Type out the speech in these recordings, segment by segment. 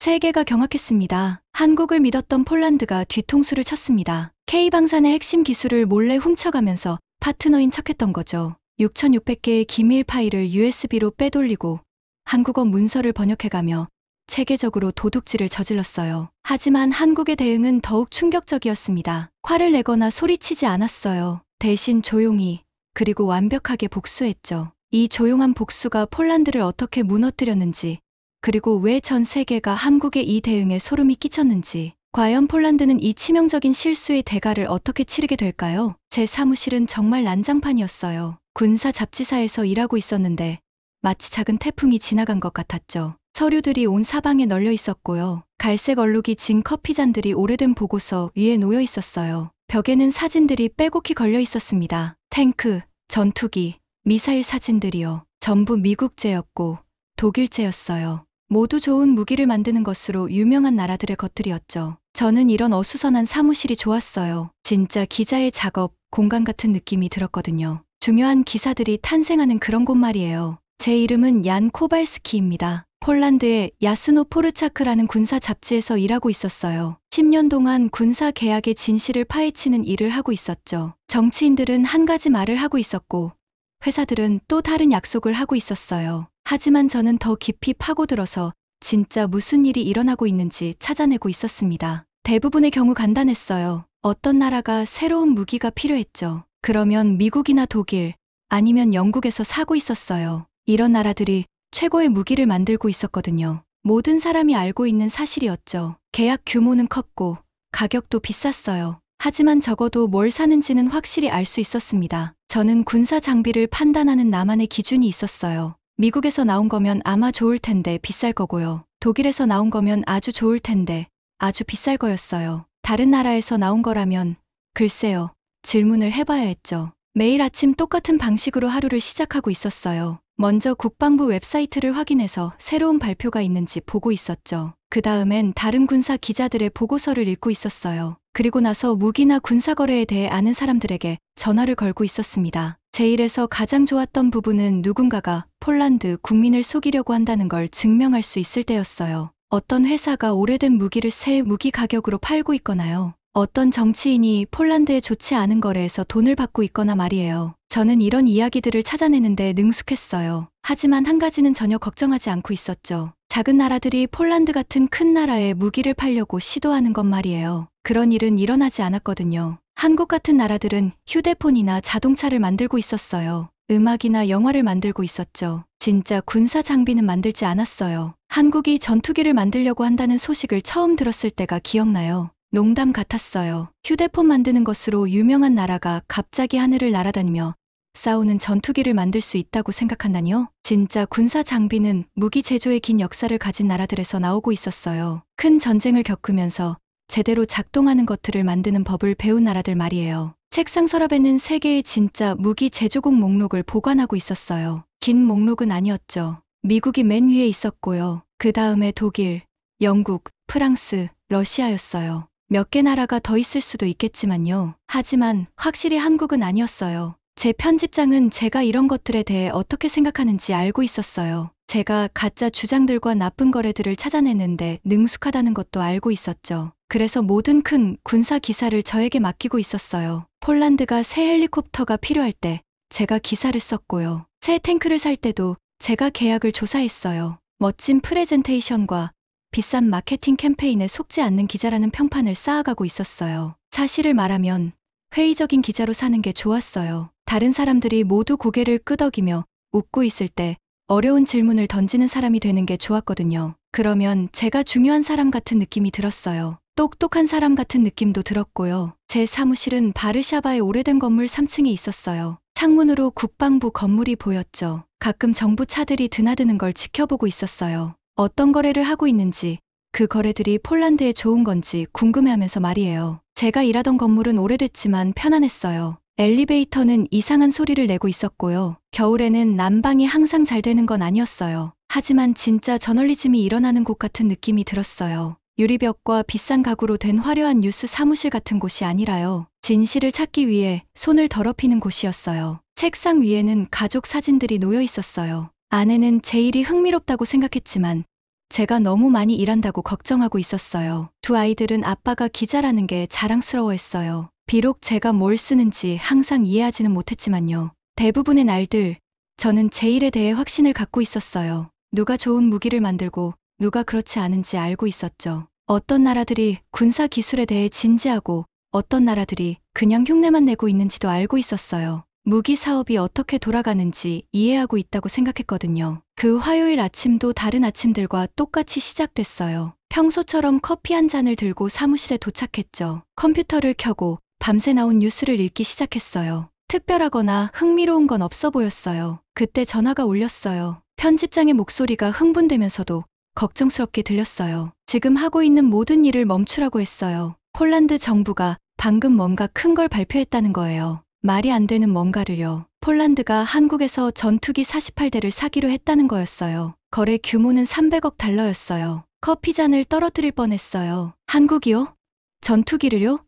세계가 경악했습니다. 한국을 믿었던 폴란드가 뒤통수를 쳤습니다. K방산의 핵심 기술을 몰래 훔쳐가면서 파트너인 척했던 거죠. 6,600개의 기밀 파일을 USB로 빼돌리고 한국어 문서를 번역해가며 체계적으로 도둑질을 저질렀어요. 하지만 한국의 대응은 더욱 충격적이었습니다. 화를 내거나 소리치지 않았어요. 대신 조용히 그리고 완벽하게 복수했죠. 이 조용한 복수가 폴란드를 어떻게 무너뜨렸는지, 그리고 왜 전 세계가 한국의 이 대응에 소름이 끼쳤는지, 과연 폴란드는 이 치명적인 실수의 대가를 어떻게 치르게 될까요? 제 사무실은 정말 난장판이었어요. 군사 잡지사에서 일하고 있었는데 마치 작은 태풍이 지나간 것 같았죠. 서류들이 온 사방에 널려 있었고요. 갈색 얼룩이 진 커피잔들이 오래된 보고서 위에 놓여 있었어요. 벽에는 사진들이 빼곡히 걸려 있었습니다. 탱크, 전투기, 미사일 사진들이요. 전부 미국제였고 독일제였어요. 모두 좋은 무기를 만드는 것으로 유명한 나라들의 것들이었죠. 저는 이런 어수선한 사무실이 좋았어요. 진짜 기자의 작업, 공간 같은 느낌이 들었거든요. 중요한 기사들이 탄생하는 그런 곳 말이에요. 제 이름은 얀 코발스키입니다. 폴란드의 야스노포르차크라는 군사 잡지에서 일하고 있었어요. 10년 동안 군사 계약의 진실을 파헤치는 일을 하고 있었죠. 정치인들은 한 가지 말을 하고 있었고 회사들은 또 다른 약속을 하고 있었어요. 하지만 저는 더 깊이 파고들어서 진짜 무슨 일이 일어나고 있는지 찾아내고 있었습니다. 대부분의 경우 간단했어요. 어떤 나라가 새로운 무기가 필요했죠. 그러면 미국이나 독일, 아니면 영국에서 사고 있었어요. 이런 나라들이 최고의 무기를 만들고 있었거든요. 모든 사람이 알고 있는 사실이었죠. 계약 규모는 컸고 가격도 비쌌어요. 하지만 적어도 뭘 사는지는 확실히 알 수 있었습니다. 저는 군사 장비를 판단하는 나만의 기준이 있었어요. 미국에서 나온 거면 아마 좋을 텐데 비쌀 거고요. 독일에서 나온 거면 아주 좋을 텐데 아주 비쌀 거였어요. 다른 나라에서 나온 거라면 글쎄요. 질문을 해봐야 했죠. 매일 아침 똑같은 방식으로 하루를 시작하고 있었어요. 먼저 국방부 웹사이트를 확인해서 새로운 발표가 있는지 보고 있었죠. 그 다음엔 다른 군사 기자들의 보고서를 읽고 있었어요. 그리고 나서 무기나 군사거래에 대해 아는 사람들에게 전화를 걸고 있었습니다. 제 일에서 가장 좋았던 부분은 누군가가 폴란드 국민을 속이려고 한다는 걸 증명할 수 있을 때였어요. 어떤 회사가 오래된 무기를 새 무기 가격으로 팔고 있거나요. 어떤 정치인이 폴란드에 좋지 않은 거래에서 돈을 받고 있거나 말이에요. 저는 이런 이야기들을 찾아내는데 능숙했어요. 하지만 한 가지는 전혀 걱정하지 않고 있었죠. 작은 나라들이 폴란드 같은 큰 나라에 무기를 팔려고 시도하는 것 말이에요. 그런 일은 일어나지 않았거든요. 한국 같은 나라들은 휴대폰이나 자동차를 만들고 있었어요. 음악이나 영화를 만들고 있었죠. 진짜 군사 장비는 만들지 않았어요. 한국이 전투기를 만들려고 한다는 소식을 처음 들었을 때가 기억나요. 농담 같았어요. 휴대폰 만드는 것으로 유명한 나라가 갑자기 하늘을 날아다니며 싸우는 전투기를 만들 수 있다고 생각한다니요? 진짜 군사 장비는 무기 제조의 긴 역사를 가진 나라들에서 나오고 있었어요. 큰 전쟁을 겪으면서 제대로 작동하는 것들을 만드는 법을 배운 나라들 말이에요. 책상 서랍에는 세계의 진짜 무기 제조국 목록을 보관하고 있었어요. 긴 목록은 아니었죠. 미국이 맨 위에 있었고요. 그 다음에 독일, 영국, 프랑스, 러시아였어요. 몇 개 나라가 더 있을 수도 있겠지만요. 하지만 확실히 한국은 아니었어요. 제 편집장은 제가 이런 것들에 대해 어떻게 생각하는지 알고 있었어요. 제가 가짜 주장들과 나쁜 거래들을 찾아내는데 능숙하다는 것도 알고 있었죠. 그래서 모든 큰 군사 기사를 저에게 맡기고 있었어요. 폴란드가 새 헬리콥터가 필요할 때 제가 기사를 썼고요. 새 탱크를 살 때도 제가 계약을 조사했어요. 멋진 프레젠테이션과 비싼 마케팅 캠페인에 속지 않는 기자라는 평판을 쌓아가고 있었어요. 사실을 말하면 회의적인 기자로 사는 게 좋았어요. 다른 사람들이 모두 고개를 끄덕이며 웃고 있을 때 어려운 질문을 던지는 사람이 되는 게 좋았거든요. 그러면 제가 중요한 사람 같은 느낌이 들었어요. 똑똑한 사람 같은 느낌도 들었고요. 제 사무실은 바르샤바의 오래된 건물 3층에 있었어요. 창문으로 국방부 건물이 보였죠. 가끔 정부 차들이 드나드는 걸 지켜보고 있었어요. 어떤 거래를 하고 있는지, 그 거래들이 폴란드에 좋은 건지 궁금해하면서 말이에요. 제가 일하던 건물은 오래됐지만 편안했어요. 엘리베이터는 이상한 소리를 내고 있었고요. 겨울에는 난방이 항상 잘 되는 건 아니었어요. 하지만 진짜 저널리즘이 일어나는 곳 같은 느낌이 들었어요. 유리벽과 비싼 가구로 된 화려한 뉴스 사무실 같은 곳이 아니라요. 진실을 찾기 위해 손을 더럽히는 곳이었어요. 책상 위에는 가족 사진들이 놓여 있었어요. 아내는 제 일이 흥미롭다고 생각했지만 제가 너무 많이 일한다고 걱정하고 있었어요. 두 아이들은 아빠가 기자라는 게 자랑스러워했어요. 비록 제가 뭘 쓰는지 항상 이해하지는 못했지만요. 대부분의 날들 저는 제 일에 대해 확신을 갖고 있었어요. 누가 좋은 무기를 만들고 누가 그렇지 않은지 알고 있었죠. 어떤 나라들이 군사 기술에 대해 진지하고 어떤 나라들이 그냥 흉내만 내고 있는지도 알고 있었어요. 무기 사업이 어떻게 돌아가는지 이해하고 있다고 생각했거든요. 그 화요일 아침도 다른 아침들과 똑같이 시작됐어요. 평소처럼 커피 한 잔을 들고 사무실에 도착했죠. 컴퓨터를 켜고 밤새 나온 뉴스를 읽기 시작했어요. 특별하거나 흥미로운 건 없어 보였어요. 그때 전화가 울렸어요. 편집장의 목소리가 흥분되면서도 걱정스럽게 들렸어요. 지금 하고 있는 모든 일을 멈추라고 했어요. 폴란드 정부가 방금 뭔가 큰 걸 발표했다는 거예요. 말이 안 되는 뭔가를요. 폴란드가 한국에서 전투기 48대를 사기로 했다는 거였어요. 거래 규모는 300억 달러였어요. 커피 잔을 떨어뜨릴 뻔했어요. 한국이요? 전투기를요?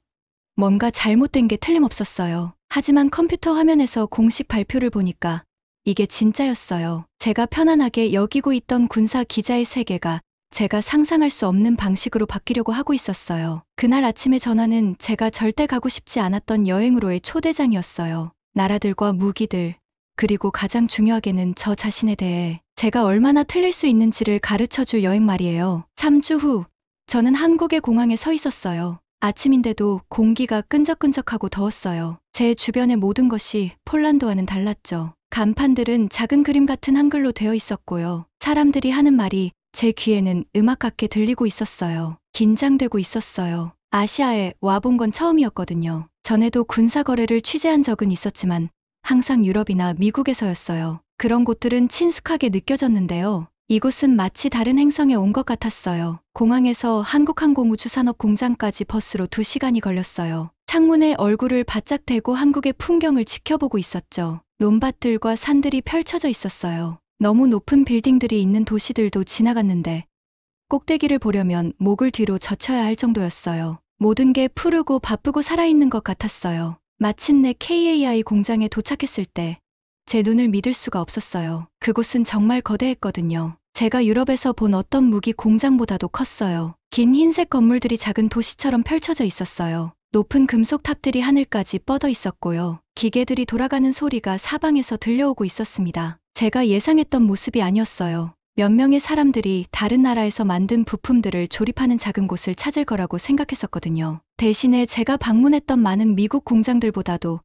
뭔가 잘못된 게 틀림없었어요. 하지만 컴퓨터 화면에서 공식 발표를 보니까 이게 진짜였어요. 제가 편안하게 여기고 있던 군사 기자의 세계가 제가 상상할 수 없는 방식으로 바뀌려고 하고 있었어요. 그날 아침의 전화는 제가 절대 가고 싶지 않았던 여행으로의 초대장이었어요. 나라들과 무기들, 그리고 가장 중요하게는 저 자신에 대해 제가 얼마나 틀릴 수 있는지를 가르쳐줄 여행 말이에요. 3주 후, 저는 한국의 공항에 서 있었어요. 아침인데도 공기가 끈적끈적하고 더웠어요. 제 주변의 모든 것이 폴란드와는 달랐죠. 간판들은 작은 그림 같은 한글로 되어 있었고요. 사람들이 하는 말이 제 귀에는 음악 같게 들리고 있었어요. 긴장되고 있었어요. 아시아에 와본 건 처음이었거든요. 전에도 군사 거래를 취재한 적은 있었지만 항상 유럽이나 미국에서였어요. 그런 곳들은 친숙하게 느껴졌는데요. 이곳은 마치 다른 행성에 온 것 같았어요. 공항에서 한국항공우주산업 공장까지 버스로 2시간이 걸렸어요. 창문에 얼굴을 바짝 대고 한국의 풍경을 지켜보고 있었죠. 논밭들과 산들이 펼쳐져 있었어요. 너무 높은 빌딩들이 있는 도시들도 지나갔는데 꼭대기를 보려면 목을 뒤로 젖혀야 할 정도였어요. 모든 게 푸르고 바쁘고 살아있는 것 같았어요. 마침내 KAI 공장에 도착했을 때 제 눈을 믿을 수가 없었어요. 그곳은 정말 거대했거든요. 제가 유럽에서 본 어떤 무기 공장보다도 컸어요. 긴 흰색 건물들이 작은 도시처럼 펼쳐져 있었어요. 높은 금속 탑들이 하늘까지 뻗어 있었고요. 기계들이 돌아가는 소리가 사방에서 들려오고 있었습니다. 제가 예상했던 모습이 아니었어요. 몇 명의 사람들이 다른 나라에서 만든 부품들을 조립하는 작은 곳을 찾을 거라고 생각했었거든요. 대신에 제가 방문했던 많은 미국 공장들보다도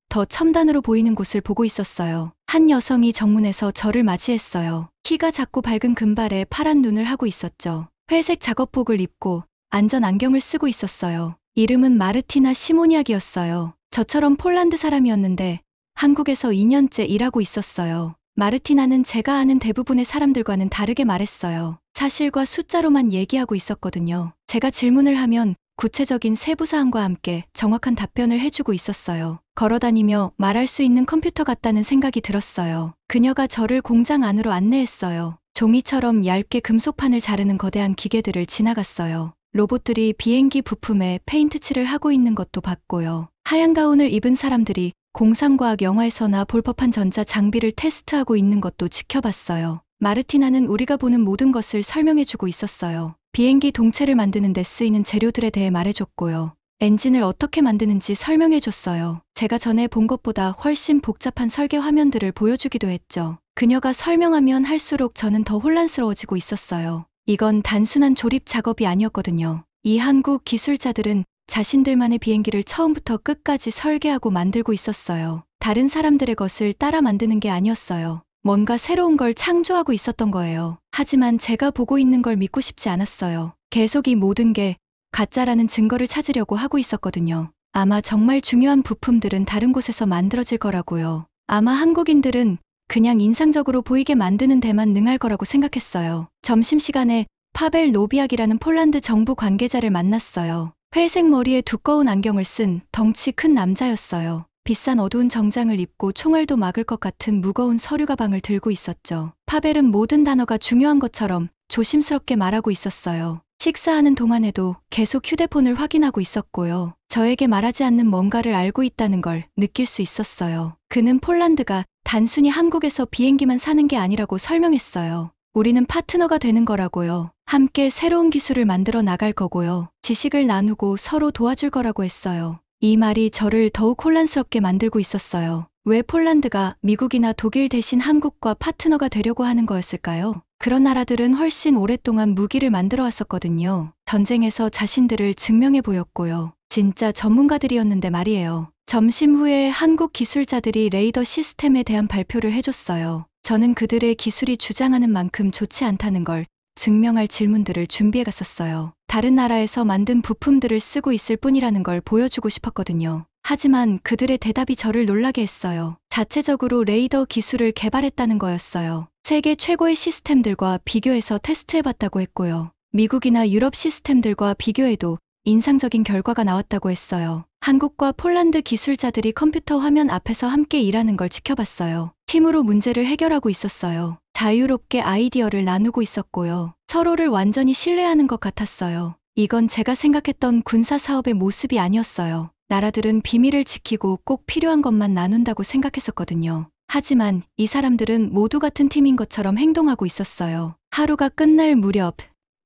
더 첨단으로 보이는 곳을 보고 있었어요. 한 여성이 정문에서 저를 맞이했어요. 키가 작고 밝은 금발에 파란 눈을 하고 있었죠. 회색 작업복을 입고 안전 안경을 쓰고 있었어요. 이름은 마르티나 시모니악이었어요. 저처럼 폴란드 사람이었는데 한국에서 2년째 일하고 있었어요. 마르티나는 제가 아는 대부분의 사람들과는 다르게 말했어요. 사실과 숫자로만 얘기하고 있었거든요. 제가 질문을 하면 구체적인 세부사항과 함께 정확한 답변을 해주고 있었어요. 걸어다니며 말할 수 있는 컴퓨터 같다는 생각이 들었어요. 그녀가 저를 공장 안으로 안내했어요. 종이처럼 얇게 금속판을 자르는 거대한 기계들을 지나갔어요. 로봇들이 비행기 부품에 페인트칠을 하고 있는 것도 봤고요. 하얀 가운을 입은 사람들이 공상과학 영화에서나 볼 법한 전자 장비를 테스트하고 있는 것도 지켜봤어요. 마르티나는 우리가 보는 모든 것을 설명해주고 있었어요. 비행기 동체를 만드는 데 쓰이는 재료들에 대해 말해줬고요. 엔진을 어떻게 만드는지 설명해줬어요. 제가 전에 본 것보다 훨씬 복잡한 설계 화면들을 보여주기도 했죠. 그녀가 설명하면 할수록 저는 더 혼란스러워지고 있었어요. 이건 단순한 조립 작업이 아니었거든요. 이 한국 기술자들은 자신들만의 비행기를 처음부터 끝까지 설계하고 만들고 있었어요. 다른 사람들의 것을 따라 만드는 게 아니었어요. 뭔가 새로운 걸 창조하고 있었던 거예요. 하지만 제가 보고 있는 걸 믿고 싶지 않았어요. 계속 이 모든 게 가짜라는 증거를 찾으려고 하고 있었거든요. 아마 정말 중요한 부품들은 다른 곳에서 만들어질 거라고요. 아마 한국인들은 그냥 인상적으로 보이게 만드는 데만 능할 거라고 생각했어요. 점심시간에 파벨 노비악이라는 폴란드 정부 관계자를 만났어요. 회색 머리에 두꺼운 안경을 쓴 덩치 큰 남자였어요. 비싼 어두운 정장을 입고 총알도 막을 것 같은 무거운 서류 가방을 들고 있었죠. 파벨은 모든 단어가 중요한 것처럼 조심스럽게 말하고 있었어요. 식사하는 동안에도 계속 휴대폰을 확인하고 있었고요. 저에게 말하지 않는 뭔가를 알고 있다는 걸 느낄 수 있었어요. 그는 폴란드가 단순히 한국에서 비행기만 사는 게 아니라고 설명했어요. 우리는 파트너가 되는 거라고요. 함께 새로운 기술을 만들어 나갈 거고요. 지식을 나누고 서로 도와줄 거라고 했어요. 이 말이 저를 더욱 혼란스럽게 만들고 있었어요. 왜 폴란드가 미국이나 독일 대신 한국과 파트너가 되려고 하는 거였을까요? 그런 나라들은 훨씬 오랫동안 무기를 만들어 왔었거든요. 전쟁에서 자신들을 증명해 보였고요. 진짜 전문가들이었는데 말이에요. 점심 후에 한국 기술자들이 레이더 시스템에 대한 발표를 해줬어요. 저는 그들의 기술이 주장하는 만큼 좋지 않다는 걸 증명할 질문들을 준비해 갔었어요. 다른 나라에서 만든 부품들을 쓰고 있을 뿐이라는 걸 보여주고 싶었거든요. 하지만 그들의 대답이 저를 놀라게 했어요. 자체적으로 레이더 기술을 개발했다는 거였어요. 세계 최고의 시스템들과 비교해서 테스트해봤다고 했고요. 미국이나 유럽 시스템들과 비교해도 인상적인 결과가 나왔다고 했어요. 한국과 폴란드 기술자들이 컴퓨터 화면 앞에서 함께 일하는 걸 지켜봤어요. 팀으로 문제를 해결하고 있었어요. 자유롭게 아이디어를 나누고 있었고요. 서로를 완전히 신뢰하는 것 같았어요. 이건 제가 생각했던 군사 사업의 모습이 아니었어요. 나라들은 비밀을 지키고 꼭 필요한 것만 나눈다고 생각했었거든요. 하지만 이 사람들은 모두 같은 팀인 것처럼 행동하고 있었어요. 하루가 끝날 무렵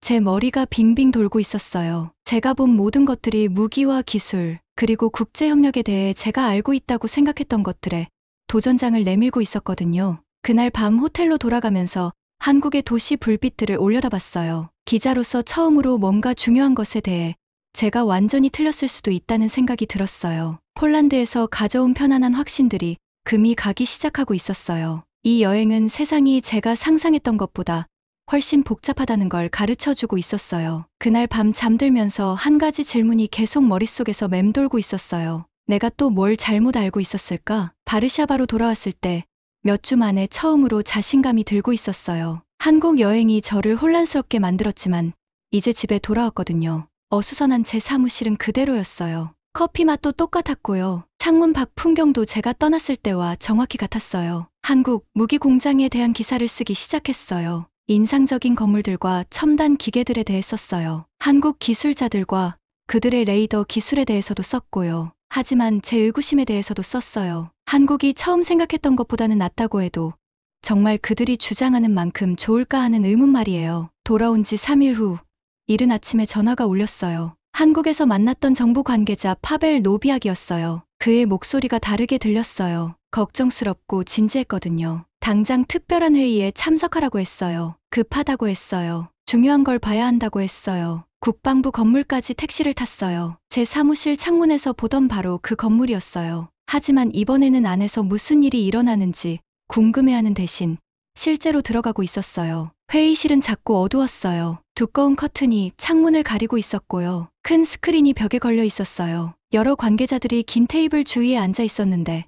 제 머리가 빙빙 돌고 있었어요. 제가 본 모든 것들이 무기와 기술, 그리고 국제협력에 대해 제가 알고 있다고 생각했던 것들에 도전장을 내밀고 있었거든요. 그날 밤 호텔로 돌아가면서 한국의 도시 불빛들을 올려다봤어요. 기자로서 처음으로 뭔가 중요한 것에 대해 제가 완전히 틀렸을 수도 있다는 생각이 들었어요. 폴란드에서 가져온 편안한 확신들이 금이 가기 시작하고 있었어요. 이 여행은 세상이 제가 상상했던 것보다 훨씬 복잡하다는 걸 가르쳐주고 있었어요. 그날 밤 잠들면서 한 가지 질문이 계속 머릿속에서 맴돌고 있었어요. 내가 또 뭘 잘못 알고 있었을까? 바르샤바로 돌아왔을 때 몇 주 만에 처음으로 자신감이 들고 있었어요. 한국 여행이 저를 혼란스럽게 만들었지만 이제 집에 돌아왔거든요. 어수선한 제 사무실은 그대로였어요. 커피 맛도 똑같았고요. 창문 밖 풍경도 제가 떠났을 때와 정확히 같았어요. 한국 무기 공장에 대한 기사를 쓰기 시작했어요. 인상적인 건물들과 첨단 기계들에 대해 썼어요. 한국 기술자들과 그들의 레이더 기술에 대해서도 썼고요. 하지만 제 의구심에 대해서도 썼어요. 한국이 처음 생각했던 것보다는 낫다고 해도 정말 그들이 주장하는 만큼 좋을까 하는 의문 말이에요. 돌아온 지 3일 후 이른 아침에 전화가 울렸어요. 한국에서 만났던 정부 관계자 파벨 노비악이었어요. 그의 목소리가 다르게 들렸어요. 걱정스럽고 진지했거든요. 당장 특별한 회의에 참석하라고 했어요. 급하다고 했어요. 중요한 걸 봐야 한다고 했어요. 국방부 건물까지 택시를 탔어요. 제 사무실 창문에서 보던 바로 그 건물이었어요. 하지만 이번에는 안에서 무슨 일이 일어나는지 궁금해하는 대신 실제로 들어가고 있었어요. 회의실은 작고 어두웠어요. 두꺼운 커튼이 창문을 가리고 있었고요. 큰 스크린이 벽에 걸려 있었어요. 여러 관계자들이 긴 테이블 주위에 앉아 있었는데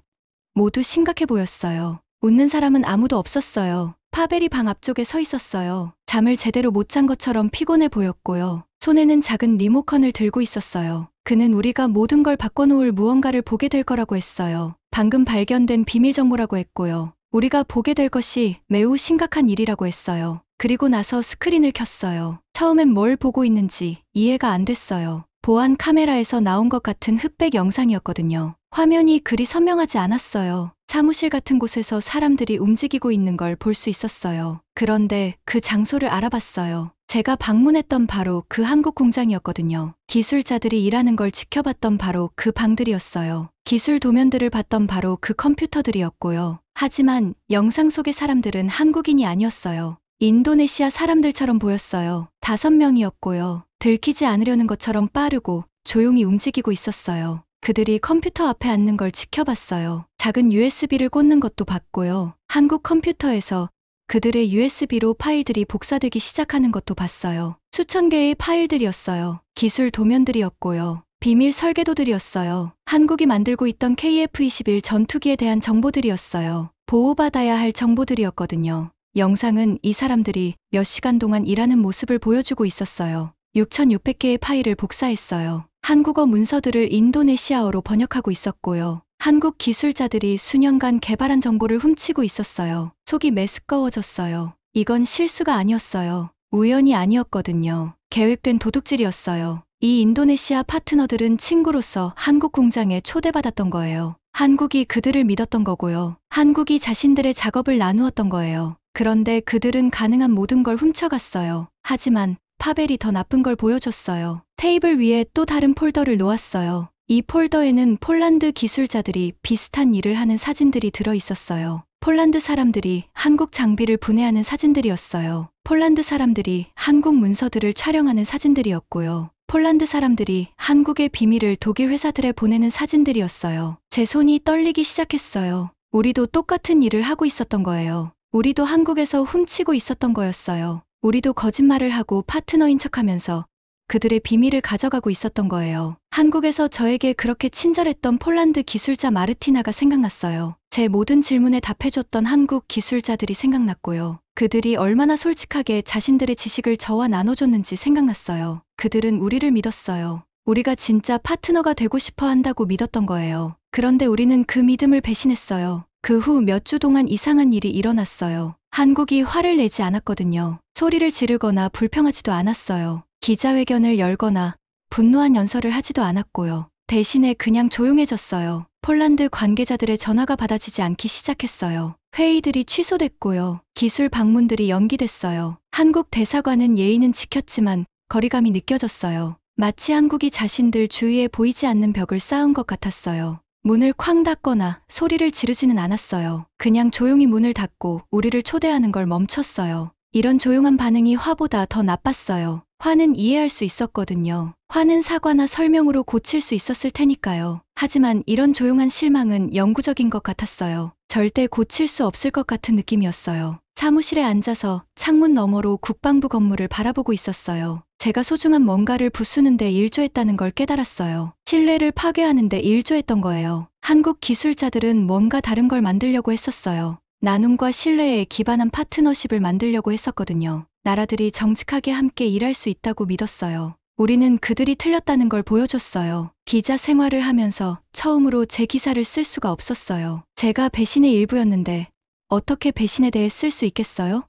모두 심각해 보였어요. 웃는 사람은 아무도 없었어요. 파벨이 방 앞쪽에 서 있었어요. 잠을 제대로 못 잔 것처럼 피곤해 보였고요. 손에는 작은 리모컨을 들고 있었어요. 그는 우리가 모든 걸 바꿔놓을 무언가를 보게 될 거라고 했어요. 방금 발견된 비밀 정보라고 했고요. 우리가 보게 될 것이 매우 심각한 일이라고 했어요. 그리고 나서 스크린을 켰어요. 처음엔 뭘 보고 있는지 이해가 안 됐어요. 보안 카메라에서 나온 것 같은 흑백 영상이었거든요. 화면이 그리 선명하지 않았어요. 사무실 같은 곳에서 사람들이 움직이고 있는 걸 볼 수 있었어요. 그런데 그 장소를 알아봤어요. 제가 방문했던 바로 그 한국 공장이었거든요. 기술자들이 일하는 걸 지켜봤던 바로 그 방들이었어요. 기술 도면들을 봤던 바로 그 컴퓨터들이었고요. 하지만 영상 속의 사람들은 한국인이 아니었어요. 인도네시아 사람들처럼 보였어요. 5명이었고요. 들키지 않으려는 것처럼 빠르고 조용히 움직이고 있었어요. 그들이 컴퓨터 앞에 앉는 걸 지켜봤어요. 작은 USB를 꽂는 것도 봤고요. 한국 컴퓨터에서 그들의 USB로 파일들이 복사되기 시작하는 것도 봤어요. 수천 개의 파일들이었어요. 기술 도면들이었고요. 비밀 설계도들이었어요. 한국이 만들고 있던 KF-21 전투기에 대한 정보들이었어요. 보호받아야 할 정보들이었거든요. 영상은 이 사람들이 몇 시간 동안 일하는 모습을 보여주고 있었어요. 6,600개의 파일을 복사했어요. 한국어 문서들을 인도네시아어로 번역하고 있었고요. 한국 기술자들이 수년간 개발한 정보를 훔치고 있었어요. 속이 메스꺼워졌어요. 이건 실수가 아니었어요. 우연이 아니었거든요. 계획된 도둑질이었어요. 이 인도네시아 파트너들은 친구로서 한국 공장에 초대받았던 거예요. 한국이 그들을 믿었던 거고요. 한국이 자신들의 작업을 나누었던 거예요. 그런데 그들은 가능한 모든 걸 훔쳐갔어요. 하지만 파벨이 더 나쁜 걸 보여줬어요. 테이블 위에 또 다른 폴더를 놓았어요. 이 폴더에는 폴란드 기술자들이 비슷한 일을 하는 사진들이 들어 있었어요. 폴란드 사람들이 한국 장비를 분해하는 사진들이었어요. 폴란드 사람들이 한국 문서들을 촬영하는 사진들이었고요. 폴란드 사람들이 한국의 비밀을 독일 회사들에 보내는 사진들이었어요. 제 손이 떨리기 시작했어요. 우리도 똑같은 일을 하고 있었던 거예요. 우리도 한국에서 훔치고 있었던 거였어요. 우리도 거짓말을 하고 파트너인 척하면서 그들의 비밀을 가져가고 있었던 거예요. 한국에서 저에게 그렇게 친절했던 폴란드 기술자 마르티나가 생각났어요. 제 모든 질문에 답해줬던 한국 기술자들이 생각났고요. 그들이 얼마나 솔직하게 자신들의 지식을 저와 나눠줬는지 생각났어요. 그들은 우리를 믿었어요. 우리가 진짜 파트너가 되고 싶어 한다고 믿었던 거예요. 그런데 우리는 그 믿음을 배신했어요. 그 후 몇 주 동안 이상한 일이 일어났어요. 한국이 화를 내지 않았거든요. 소리를 지르거나 불평하지도 않았어요. 기자회견을 열거나 분노한 연설을 하지도 않았고요. 대신에 그냥 조용해졌어요. 폴란드 관계자들의 전화가 받아지지 않기 시작했어요. 회의들이 취소됐고요. 기술 방문들이 연기됐어요. 한국 대사관은 예의는 지켰지만 거리감이 느껴졌어요. 마치 한국이 자신들 주위에 보이지 않는 벽을 쌓은 것 같았어요. 문을 쾅 닫거나 소리를 지르지는 않았어요. 그냥 조용히 문을 닫고 우리를 초대하는 걸 멈췄어요. 이런 조용한 반응이 화보다 더 나빴어요. 화는 이해할 수 있었거든요. 화는 사과나 설명으로 고칠 수 있었을 테니까요. 하지만 이런 조용한 실망은 영구적인 것 같았어요. 절대 고칠 수 없을 것 같은 느낌이었어요. 사무실에 앉아서 창문 너머로 국방부 건물을 바라보고 있었어요. 제가 소중한 뭔가를 부수는데 일조했다는 걸 깨달았어요. 신뢰를 파괴하는데 일조했던 거예요. 한국 기술자들은 뭔가 다른 걸 만들려고 했었어요. 나눔과 신뢰에 기반한 파트너십을 만들려고 했었거든요. 나라들이 정직하게 함께 일할 수 있다고 믿었어요. 우리는 그들이 틀렸다는 걸 보여줬어요. 기자 생활을 하면서 처음으로 제 기사를 쓸 수가 없었어요. 제가 배신의 일부였는데 어떻게 배신에 대해 쓸 수 있겠어요?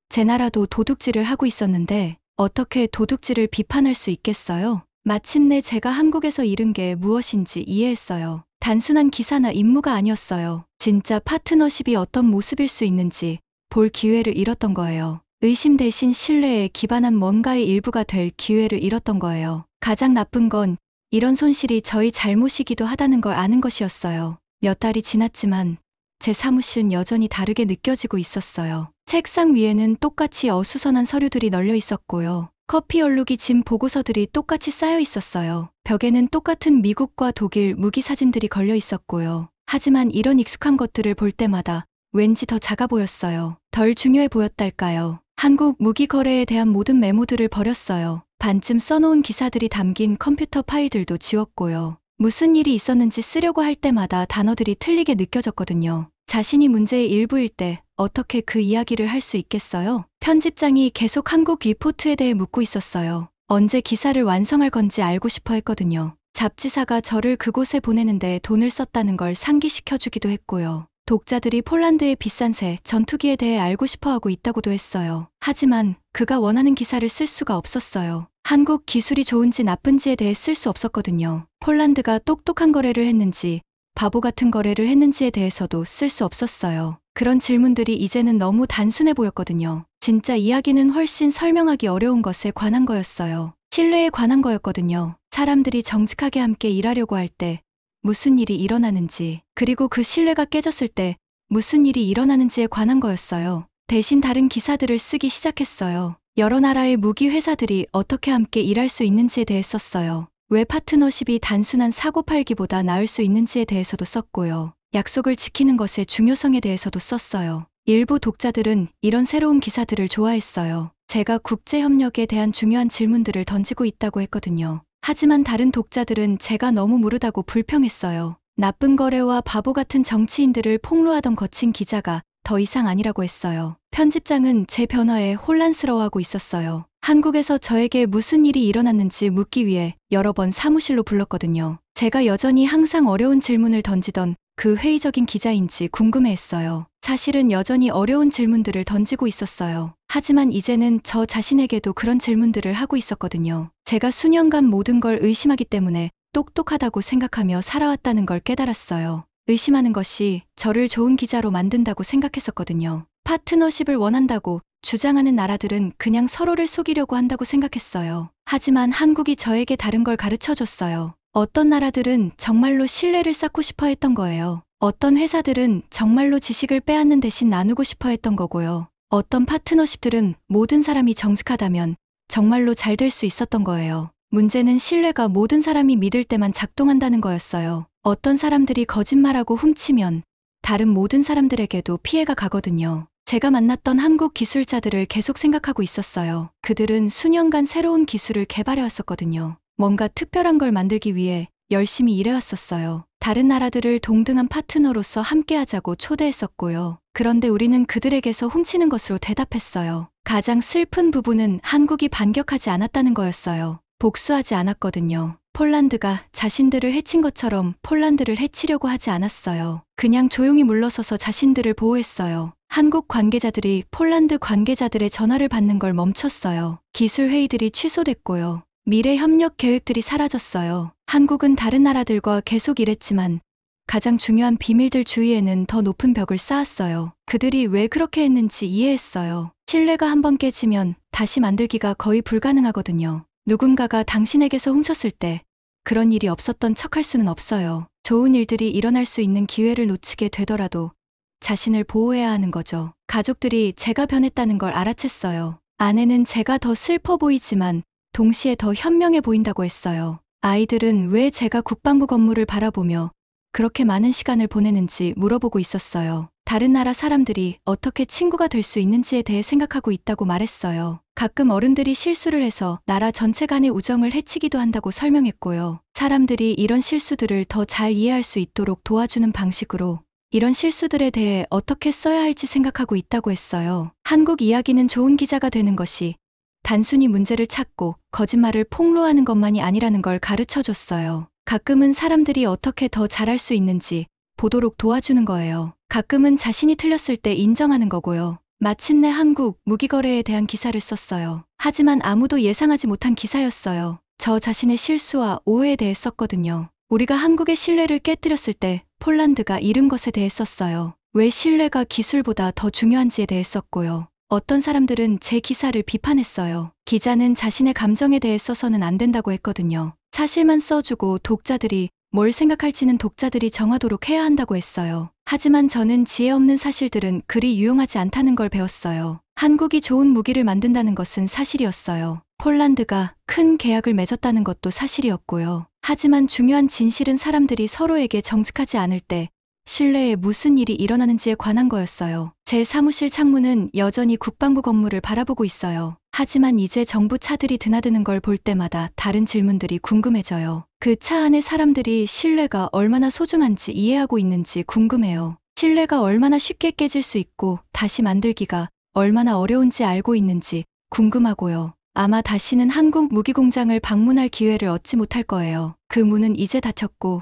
제 나라도 도둑질을 하고 있었는데 어떻게 도둑질을 비판할 수 있겠어요? 마침내 제가 한국에서 잃은 게 무엇인지 이해했어요. 단순한 기사나 임무가 아니었어요. 진짜 파트너십이 어떤 모습일 수 있는지 볼 기회를 잃었던 거예요. 의심 대신 신뢰에 기반한 뭔가의 일부가 될 기회를 잃었던 거예요. 가장 나쁜 건 이런 손실이 저희 잘못이기도 하다는 걸 아는 것이었어요. 몇 달이 지났지만 제 사무실은 여전히 다르게 느껴지고 있었어요. 책상 위에는 똑같이 어수선한 서류들이 널려 있었고요. 커피 얼룩이 진 보고서들이 똑같이 쌓여 있었어요. 벽에는 똑같은 미국과 독일 무기 사진들이 걸려 있었고요. 하지만 이런 익숙한 것들을 볼 때마다 왠지 더 작아 보였어요. 덜 중요해 보였달까요? 한국 무기 거래에 대한 모든 메모들을 버렸어요. 반쯤 써놓은 기사들이 담긴 컴퓨터 파일들도 지웠고요. 무슨 일이 있었는지 쓰려고 할 때마다 단어들이 틀리게 느껴졌거든요. 자신이 문제의 일부일 때 어떻게 그 이야기를 할 수 있겠어요? 편집장이 계속 한국 리포트에 대해 묻고 있었어요. 언제 기사를 완성할 건지 알고 싶어 했거든요. 잡지사가 저를 그곳에 보내는데 돈을 썼다는 걸 상기시켜주기도 했고요. 독자들이 폴란드의 비싼 새, 전투기에 대해 알고 싶어하고 있다고도 했어요. 하지만 그가 원하는 기사를 쓸 수가 없었어요. 한국 기술이 좋은지 나쁜지에 대해 쓸 수 없었거든요. 폴란드가 똑똑한 거래를 했는지 바보 같은 거래를 했는지에 대해서도 쓸 수 없었어요. 그런 질문들이 이제는 너무 단순해 보였거든요. 진짜 이야기는 훨씬 설명하기 어려운 것에 관한 거였어요. 신뢰에 관한 거였거든요. 사람들이 정직하게 함께 일하려고 할 때 무슨 일이 일어나는지, 그리고 그 신뢰가 깨졌을 때 무슨 일이 일어나는지에 관한 거였어요. 대신 다른 기사들을 쓰기 시작했어요. 여러 나라의 무기 회사들이 어떻게 함께 일할 수 있는지에 대해 썼어요. 왜 파트너십이 단순한 사고 팔기보다 나을 수 있는지에 대해서도 썼고요. 약속을 지키는 것의 중요성에 대해서도 썼어요. 일부 독자들은 이런 새로운 기사들을 좋아했어요. 제가 국제협력에 대한 중요한 질문들을 던지고 있다고 했거든요. 하지만 다른 독자들은 제가 너무 무르다고 불평했어요. 나쁜 거래와 바보 같은 정치인들을 폭로하던 거친 기자가 더 이상 아니라고 했어요. 편집장은 제 변화에 혼란스러워하고 있었어요. 한국에서 저에게 무슨 일이 일어났는지 묻기 위해 여러 번 사무실로 불렀거든요. 제가 여전히 항상 어려운 질문을 던지던 그 회의적인 기자인지 궁금해했어요. 사실은 여전히 어려운 질문들을 던지고 있었어요. 하지만 이제는 저 자신에게도 그런 질문들을 하고 있었거든요. 제가 수년간 모든 걸 의심하기 때문에 똑똑하다고 생각하며 살아왔다는 걸 깨달았어요. 의심하는 것이 저를 좋은 기자로 만든다고 생각했었거든요. 파트너십을 원한다고 주장하는 나라들은 그냥 서로를 속이려고 한다고 생각했어요. 하지만 한국이 저에게 다른 걸 가르쳐 줬어요. 어떤 나라들은 정말로 신뢰를 쌓고 싶어 했던 거예요. 어떤 회사들은 정말로 지식을 빼앗는 대신 나누고 싶어 했던 거고요. 어떤 파트너십들은 모든 사람이 정직하다면 정말로 잘 될 수 있었던 거예요. 문제는 신뢰가 모든 사람이 믿을 때만 작동한다는 거였어요. 어떤 사람들이 거짓말하고 훔치면 다른 모든 사람들에게도 피해가 가거든요. 제가 만났던 한국 기술자들을 계속 생각하고 있었어요. 그들은 수년간 새로운 기술을 개발해 왔었거든요. 뭔가 특별한 걸 만들기 위해 열심히 일해왔었어요. 다른 나라들을 동등한 파트너로서 함께하자고 초대했었고요. 그런데 우리는 그들에게서 훔치는 것으로 대답했어요. 가장 슬픈 부분은 한국이 반격하지 않았다는 거였어요. 복수하지 않았거든요. 폴란드가 자신들을 해친 것처럼 폴란드를 해치려고 하지 않았어요. 그냥 조용히 물러서서 자신들을 보호했어요. 한국 관계자들이 폴란드 관계자들의 전화를 받는 걸 멈췄어요. 기술 회의들이 취소됐고요. 미래 협력 계획들이 사라졌어요. 한국은 다른 나라들과 계속 일했지만 가장 중요한 비밀들 주위에는 더 높은 벽을 쌓았어요. 그들이 왜 그렇게 했는지 이해했어요. 신뢰가 한번 깨지면 다시 만들기가 거의 불가능하거든요. 누군가가 당신에게서 훔쳤을 때 그런 일이 없었던 척할 수는 없어요. 좋은 일들이 일어날 수 있는 기회를 놓치게 되더라도 자신을 보호해야 하는 거죠. 가족들이 제가 변했다는 걸 알아챘어요. 아내는 제가 더 슬퍼 보이지만 동시에 더 현명해 보인다고 했어요. 아이들은 왜 제가 국방부 건물을 바라보며 그렇게 많은 시간을 보내는지 물어보고 있었어요. 다른 나라 사람들이 어떻게 친구가 될 수 있는지에 대해 생각하고 있다고 말했어요. 가끔 어른들이 실수를 해서 나라 전체 간의 우정을 해치기도 한다고 설명했고요. 사람들이 이런 실수들을 더 잘 이해할 수 있도록 도와주는 방식으로 이런 실수들에 대해 어떻게 써야 할지 생각하고 있다고 했어요. 한국 이야기는 좋은 기자가 되는 것이 단순히 문제를 찾고 거짓말을 폭로하는 것만이 아니라는 걸 가르쳐 줬어요. 가끔은 사람들이 어떻게 더 잘할 수 있는지 보도록 도와주는 거예요. 가끔은 자신이 틀렸을 때 인정하는 거고요. 마침내 한국 무기거래에 대한 기사를 썼어요. 하지만 아무도 예상하지 못한 기사였어요. 저 자신의 실수와 오해에 대해 썼거든요. 우리가 한국의 신뢰를 깨뜨렸을 때 폴란드가 잃은 것에 대해 썼어요. 왜 신뢰가 기술보다 더 중요한지에 대해 썼고요. 어떤 사람들은 제 기사를 비판했어요. 기자는 자신의 감정에 대해 써서는 안 된다고 했거든요. 사실만 써주고 독자들이 뭘 생각할지는 독자들이 정하도록 해야 한다고 했어요. 하지만 저는 지혜 없는 사실들은 그리 유용하지 않다는 걸 배웠어요. 한국이 좋은 무기를 만든다는 것은 사실이었어요. 폴란드가 큰 계약을 맺었다는 것도 사실이었고요. 하지만 중요한 진실은 사람들이 서로에게 정직하지 않을 때 실내에 무슨 일이 일어나는지에 관한 거였어요. 제 사무실 창문은 여전히 국방부 건물을 바라보고 있어요. 하지만 이제 정부 차들이 드나드는 걸 볼 때마다 다른 질문들이 궁금해져요. 그 차 안에 사람들이 신뢰가 얼마나 소중한지 이해하고 있는지 궁금해요. 신뢰가 얼마나 쉽게 깨질 수 있고 다시 만들기가 얼마나 어려운지 알고 있는지 궁금하고요. 아마 다시는 한국 무기공장을 방문할 기회를 얻지 못할 거예요. 그 문은 이제 닫혔고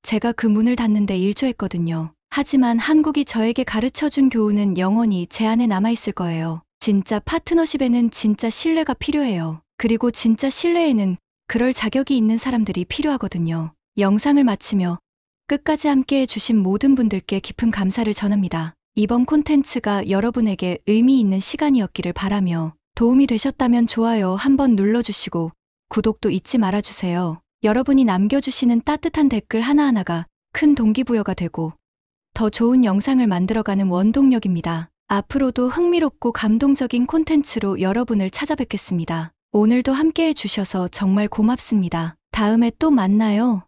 제가 그 문을 닫는데 일조했거든요. 하지만 한국이 저에게 가르쳐준 교훈은 영원히 제 안에 남아있을 거예요. 진짜 파트너십에는 진짜 신뢰가 필요해요. 그리고 진짜 신뢰에는 그럴 자격이 있는 사람들이 필요하거든요. 영상을 마치며 끝까지 함께해 주신 모든 분들께 깊은 감사를 전합니다. 이번 콘텐츠가 여러분에게 의미 있는 시간이었기를 바라며 도움이 되셨다면 좋아요 한번 눌러주시고 구독도 잊지 말아주세요. 여러분이 남겨주시는 따뜻한 댓글 하나하나가 큰 동기부여가 되고 더 좋은 영상을 만들어가는 원동력입니다. 앞으로도 흥미롭고 감동적인 콘텐츠로 여러분을 찾아뵙겠습니다. 오늘도 함께해 주셔서 정말 고맙습니다. 다음에 또 만나요.